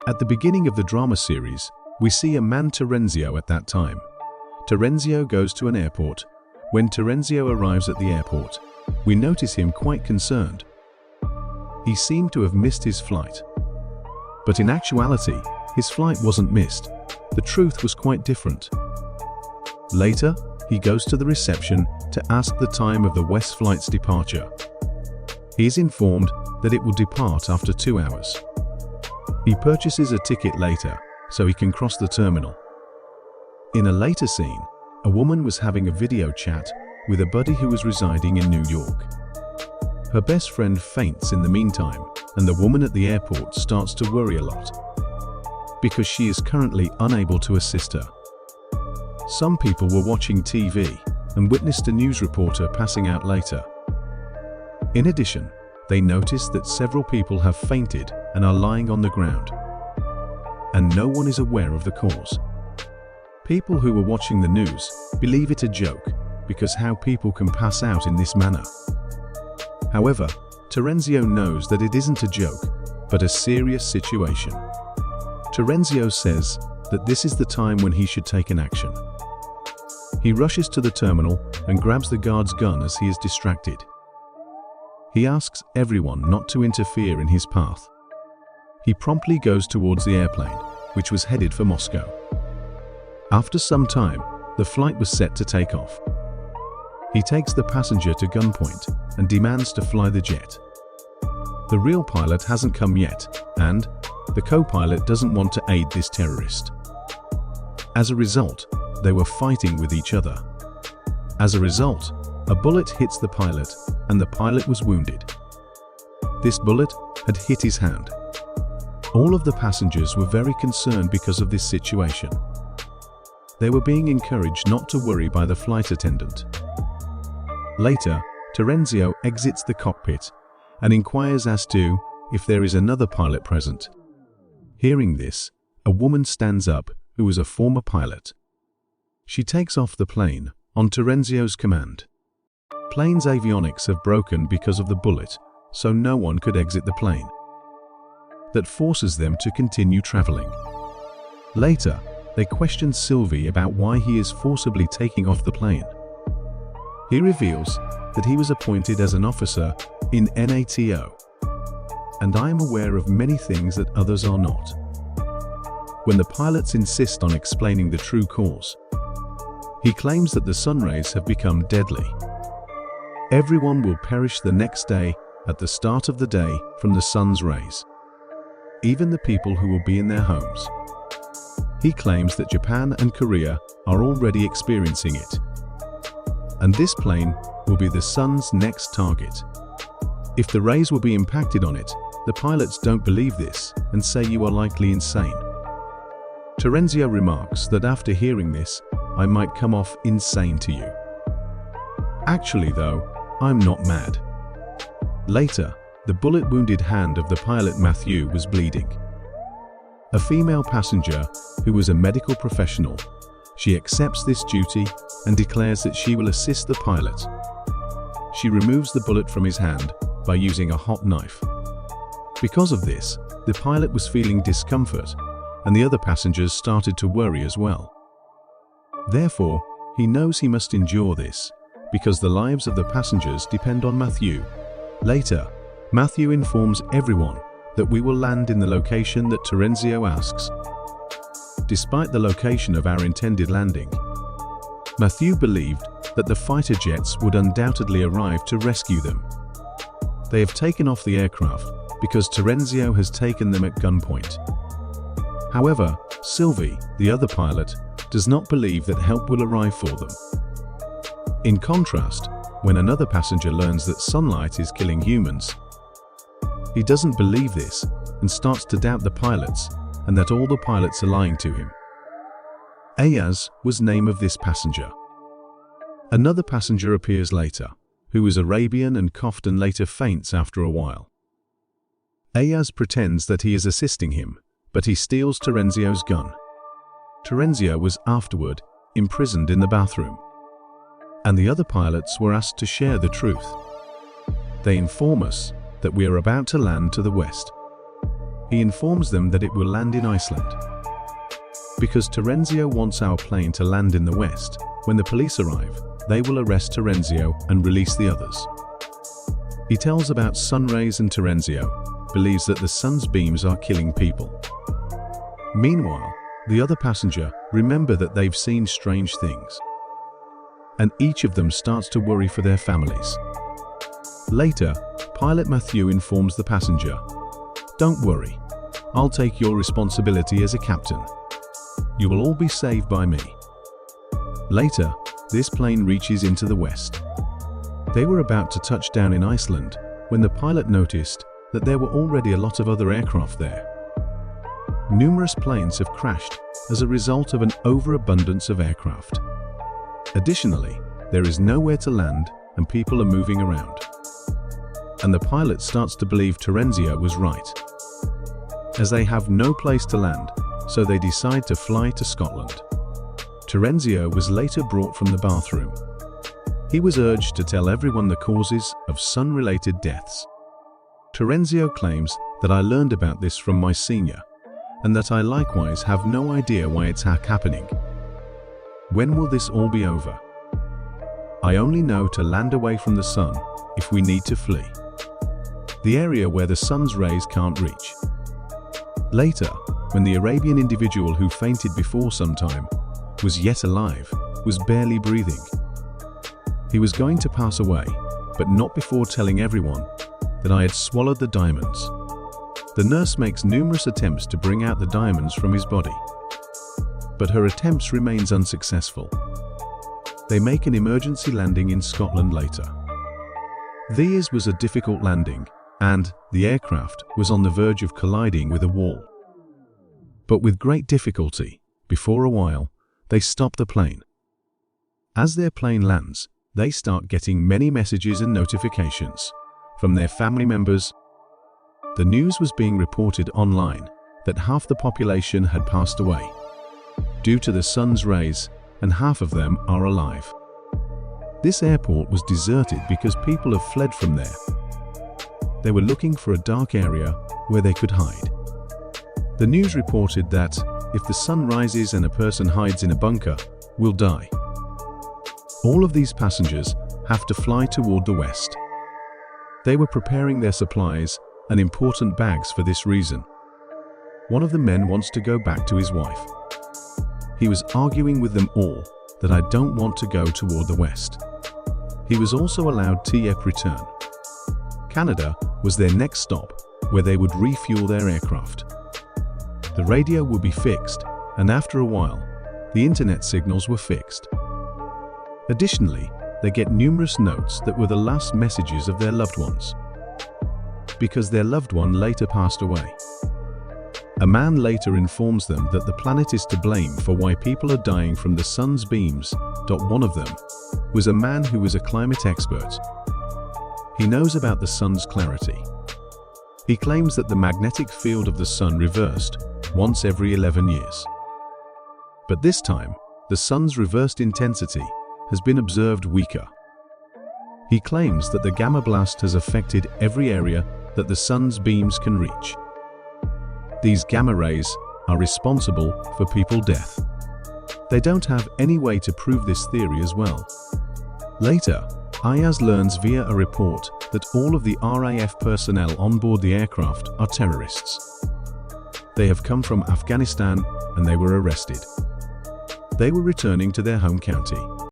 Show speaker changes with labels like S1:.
S1: At the beginning of the drama series, we see a man Terenzio at that time. Terenzio goes to an airport. When Terenzio arrives at the airport, we notice him quite concerned. He seemed to have missed his flight. But in actuality, his flight wasn't missed. The truth was quite different. Later, he goes to the reception to ask the time of the West flight's departure. He is informed that it will depart after 2 hours. He purchases a ticket later so he can cross the terminal. In a later scene, a woman was having a video chat with a buddy who was residing in New York. Her best friend faints in the meantime, and the woman at the airport starts to worry a lot because she is currently unable to assist her. Some people were watching TV and witnessed a news reporter passing out later. In addition, they noticed that several people have fainted and are lying on the ground, and no one is aware of the cause. People who were watching the news believe it a joke because how people can pass out in this manner. However, Terenzio knows that it isn't a joke, but a serious situation. Terenzio says that this is the time when he should take an action. He rushes to the terminal and grabs the guard's gun as he is distracted. He asks everyone not to interfere in his path. He promptly goes towards the airplane, which was headed for Moscow. After some time, the flight was set to take off. He takes the passenger to gunpoint and demands to fly the jet. The real pilot hasn't come yet, and the co-pilot doesn't want to aid this terrorist. As a result, they were fighting with each other. As a result, a bullet hits the pilot, and the pilot was wounded. This bullet had hit his hand. All of the passengers were very concerned because of this situation. They were being encouraged not to worry by the flight attendant. Later, Terenzio exits the cockpit and inquires as to if there is another pilot present. Hearing this, a woman stands up who was a former pilot. She takes off the plane on Terenzio's command. Plane's avionics have broken because of the bullet, so no one could exit the plane. That forces them to continue traveling. Later, they question Sylvie about why he is forcibly taking off the plane. He reveals that he was appointed as an officer in NATO, and I am aware of many things that others are not. When the pilots insist on explaining the true cause, he claims that the sun rays have become deadly. Everyone will perish the next day at the start of the day from the sun's rays, even the people who will be in their homes. He claims that Japan and Korea are already experiencing it, and this plane will be the sun's next target. If the rays will be impacted on it, the pilots don't believe this and say you are likely insane. Terenzio remarks that after hearing this, I might come off insane to you. Actually though, I'm not mad. Later, the bullet-wounded hand of the pilot Matthew was bleeding. A female passenger who was a medical professional, she accepts this duty and declares that she will assist the pilot. She removes the bullet from his hand by using a hot knife. Because of this, the pilot was feeling discomfort, and the other passengers started to worry as well. Therefore, he knows he must endure this, because the lives of the passengers depend on Matthew. Later, Matthew informs everyone that we will land in the location that Terenzio asks. Despite the location of our intended landing, Matthew believed that the fighter jets would undoubtedly arrive to rescue them. They have taken off the aircraft because Terenzio has taken them at gunpoint. However, Sylvie, the other pilot, does not believe that help will arrive for them. In contrast, when another passenger learns that sunlight is killing humans, he doesn't believe this and starts to doubt the pilots and that all the pilots are lying to him. Ayaz was name of this passenger. Another passenger appears later, who is Arabian and coughed and later faints after a while. Ayaz pretends that he is assisting him, but he steals Terenzio's gun. Terenzio was afterward imprisoned in the bathroom, and the other pilots were asked to share the truth. They inform us that we are about to land to the west. he informs them that it will land in Iceland. Because Terenzio wants our plane to land in the west, when the police arrive, they will arrest Terenzio and release the others. He tells about sun rays and Terenzio believes that the sun's beams are killing people. Meanwhile, the other passenger remember that they've seen strange things, and each of them starts to worry for their families. Later, pilot Matthew informs the passenger, "Don't worry, I'll take your responsibility as a captain. You will all be saved by me." Later, this plane reaches into the west. They were about to touch down in Iceland when the pilot noticed that there were already a lot of other aircraft there. Numerous planes have crashed as a result of an overabundance of aircraft. Additionally, there is nowhere to land and people are moving around. And the pilot starts to believe Terenzio was right, as they have no place to land, so they decide to fly to Scotland. Terenzio was later brought from the bathroom. He was urged to tell everyone the causes of sun-related deaths. Terenzio claims that I learned about this from my senior, and that I likewise have no idea why it's happening. When will this all be over? I only know to land away from the sun if we need to flee. The area where the sun's rays can't reach. Later, when the Arabian individual who fainted before some time was yet alive, was barely breathing. He was going to pass away, but not before telling everyone that I had swallowed the diamonds. The nurse makes numerous attempts to bring out the diamonds from his body, but her attempts remains unsuccessful. They make an emergency landing in Scotland later. Theirs was a difficult landing, and the aircraft was on the verge of colliding with a wall. But with great difficulty, before a while, they stop the plane. As their plane lands, they start getting many messages and notifications from their family members. The news was being reported online that half the population had passed away due to the sun's rays, and half of them are alive. This airport was deserted because people have fled from there. They were looking for a dark area where they could hide. The news reported that if the sun rises and a person hides in a bunker, will die. All of these passengers have to fly toward the west. They were preparing their supplies and important bags for this reason. One of the men wants to go back to his wife. He was arguing with them all that I don't want to go toward the west. He was also allowed TF return. Canada was their next stop, where they would refuel their aircraft. The radio would be fixed, and after a while, the internet signals were fixed. Additionally, they get numerous notes that were the last messages of their loved ones, because their loved one later passed away. A man later informs them that the planet is to blame for why people are dying from the sun's beams. One of them was a man who was a climate expert. He knows about the sun's clarity. He claims that the magnetic field of the sun reversed once every 11 years. But this time, the sun's reversed intensity has been observed weaker. He claims that the gamma blast has affected every area that the sun's beams can reach. These gamma rays are responsible for people's death. They don't have any way to prove this theory as well. Later, Ayaz learns via a report that all of the RAF personnel on board the aircraft are terrorists. They have come from Afghanistan and they were arrested. They were returning to their home county.